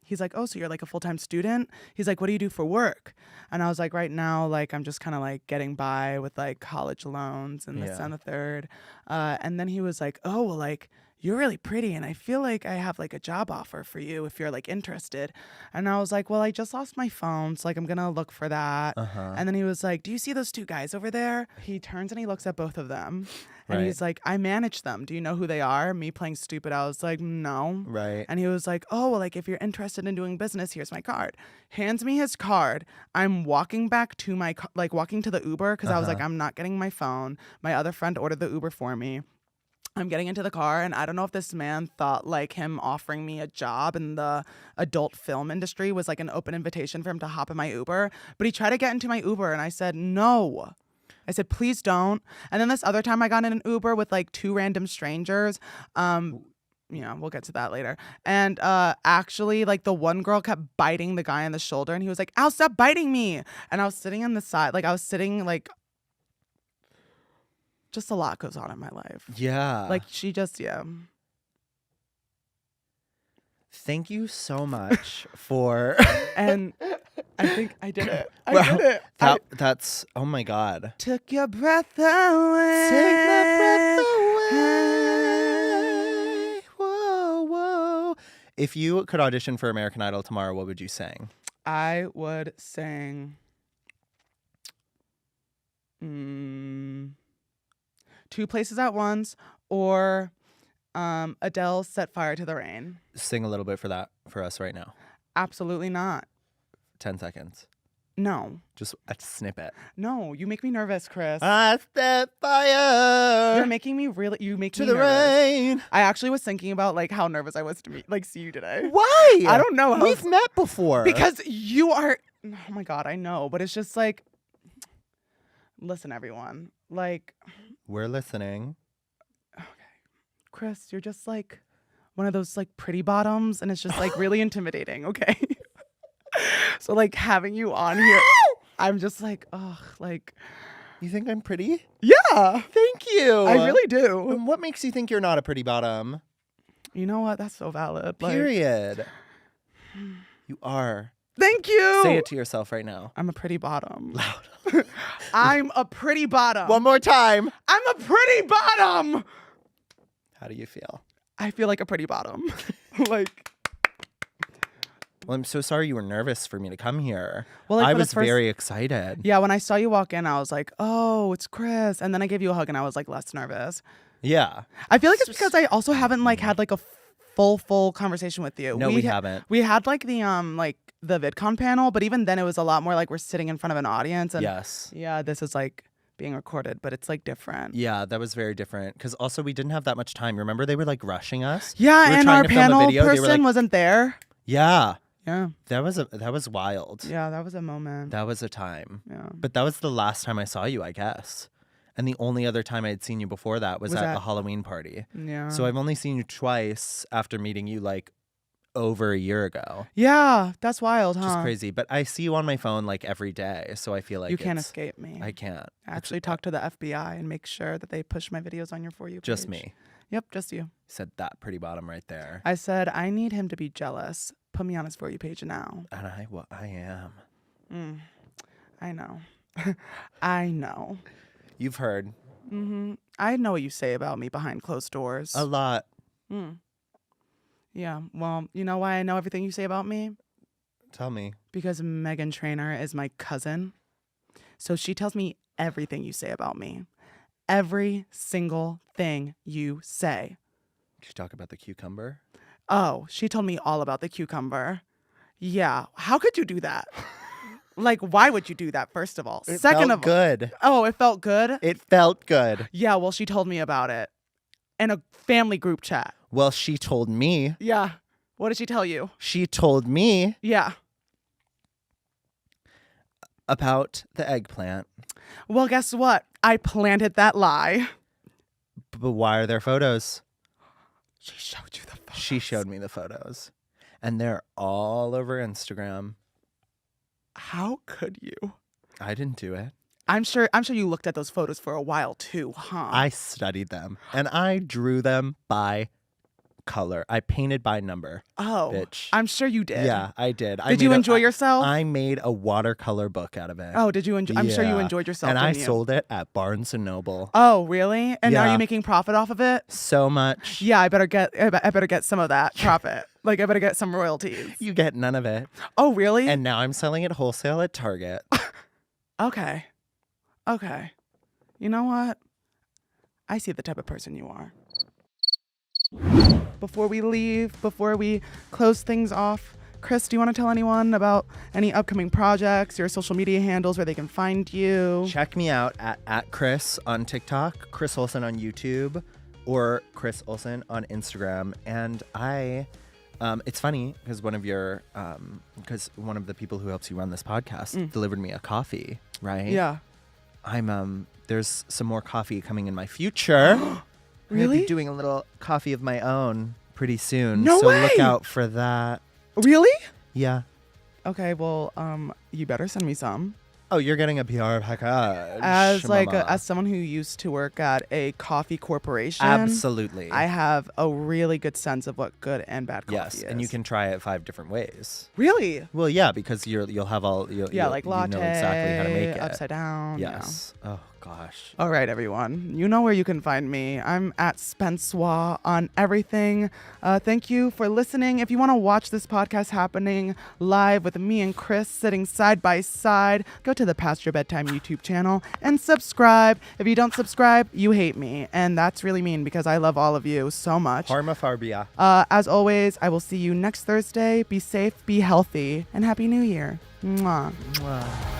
He's like, "Oh, so you're like a full-time student?" He's like, "What do you do for work?" And I was like, "Right now, like I'm just kind of like getting by with like college loans and this Yeah. and the third." And then he was like, "Oh, well, like you're really pretty, and I feel like I have like a job offer for you if you're like interested." And I was like, "Well, I just lost my phone, so like I'm gonna look for that." Uh-huh. And then he was like, "Do you see those two guys over there?" He turns and he looks at both of them, and Right. he's like, "I manage them. Do you know who they are?" Me playing stupid, I was like, "No." Right. And he was like, "Oh, well, like if you're interested in doing business, here's my card." Hands me his card. I'm walking back to my like walking to the Uber because I was like, I'm not getting my phone. My other friend ordered the Uber for me. I'm getting into the car, and I don't know if this man thought like him offering me a job in the adult film industry was like an open invitation for him to hop in my Uber, but he tried to get into my Uber, and I said, no. I said, please don't. And then this other time I got in an Uber with like two random strangers. Yeah, we'll get to that later. And actually, like the one girl kept biting the guy on the shoulder, and he was like, "Al, stop biting me." And I was sitting on the side, like I was sitting like, just a lot goes on in my life. Yeah. Like she just, yeah. Thank you so much for And I think I did it. I Well, did it. that's oh my god. Took your breath away. Take my breath away. Whoa, whoa. If you could audition for American Idol tomorrow, what would you sing? I would sing Two Places at Once or Adele's Set Fire to the Rain. Sing a little bit for that for us right now. Absolutely not. 10 seconds. No. Just a snippet. No, you make me nervous, Chris. I set fire You're making me really, you make to me the nervous. rain. I actually was thinking about like how nervous I was to meet, like see you today. Why? I don't know. We've met before. Because you are, oh my God, I know, but it's just like, listen, everyone, like, we're listening. Chris, you're just like one of those like pretty bottoms, and it's just like really intimidating, okay? So like having you on here, I'm just like, ugh, like. You think I'm pretty? Yeah. Thank you. I really do. And what makes you think you're not a pretty bottom? You know what? That's so valid. Like, Period. You are. thank you. Say it to yourself right now. I'm a pretty bottom. Loud. I'm a pretty bottom. One more time. I'm a pretty bottom. How do you feel? I feel like a pretty bottom. Like. Well, I'm so sorry you were nervous for me to come here. Well, like, I for the was first- very excited. Yeah, when I saw you walk in, I was like, oh, it's Chris. And then I gave you a hug and I was like less nervous. Yeah. I feel like it's because I also haven't like had like a full conversation with you. No, we haven't. We had like the VidCon panel, but even then it was a lot more like we're sitting in front of an audience. And Yes. yeah, this is like being recorded, but it's like different. Yeah, that was very different. Because also we didn't have that much time. Remember, they were like rushing us. Yeah, we and our panel person wasn't there. Yeah. Yeah. That was wild. Yeah, that was a moment. That was a time. Yeah. But that was the last time I saw you, I guess. And the only other time I had seen you before that was at the Halloween party. Yeah. So I've only seen you twice after meeting you like over a year ago. Yeah, that's wild, huh? Just crazy. But I see you on my phone like every day. So I feel like you can't escape me. I can't. Actually talk to the FBI and make sure that they push my videos on your For You page. Just me. Yep, just you. Said that pretty bottom right there. I said, I need him to be jealous. Put me on his For You page now. And I am. I know. I know. You've heard. Mm-hmm. I know what you say about me behind closed doors. A lot. Yeah. Well, you know why I know everything you say about me? Tell me. Because Megan Trainor is my cousin. So she tells me everything you say about me. Every single thing you say. Did you talk about the cucumber? Oh, she told me all about the cucumber. Yeah. How could you do that? Like, why would you do that, first of all? It Second felt of all. good. Oh, it felt good? It felt good. Yeah, well, she told me about it in a family group chat. Well, she told me. Yeah. What did she tell you? She told me. Yeah. About the eggplant. Well, guess what? I planted that lie. But why are there photos? She showed you the photos. She showed me the photos. And they're all over Instagram. How could you? I didn't do it. I'm sure you looked at those photos for a while too, huh? I studied them. And I drew them by color. I painted by number. Oh, bitch. I'm sure you did. Yeah, I did. Did you enjoy yourself? I made a watercolor book out of it. Oh, did you enjoy? I'm sure you enjoyed yourself. And I didn't you? sold it at Barnes and Noble. Oh, really? And are Yeah. you making profit off of it? So much. Yeah, I better get some of that profit. Like I better get some royalties. You get none of it. Oh, really? And now I'm selling it wholesale at Target. Okay. You know what? I see the type of person you are. Before we leave, before we close things off, Chris, do you want to tell anyone about any upcoming projects, your social media handles, where they can find you? Check me out at Chris on TikTok, Chris Olsen on YouTube, or Chris Olsen on Instagram. And it's funny because one of the people who helps you run this podcast delivered me a coffee, right? Yeah. There's some more coffee coming in my future. Really? I'm gonna be doing a little coffee of my own pretty soon. No so way! Look out for that. Really? Yeah. Okay, well, you better send me some. Oh, you're getting a PR package. As someone who used to work at a coffee corporation. Absolutely. I have a really good sense of what good and bad coffee is. Yes, and you can try it 5 different ways. Really? Well, yeah, because you'll have all like latte, you know exactly how to make it. upside down. Yes. Yeah. Oh gosh. All right, everyone. You know where you can find me. I'm at Spencewuah on everything. Thank you for listening. If you want to watch this podcast happening live with me and Chris sitting side by side, go to the Past Your Bedtime YouTube channel and subscribe. If you don't subscribe, you hate me. And that's really mean because I love all of you so much. Harmophobia. As always, I will see you next Thursday. Be safe, be healthy, and Happy New Year. Mwah. Mwah.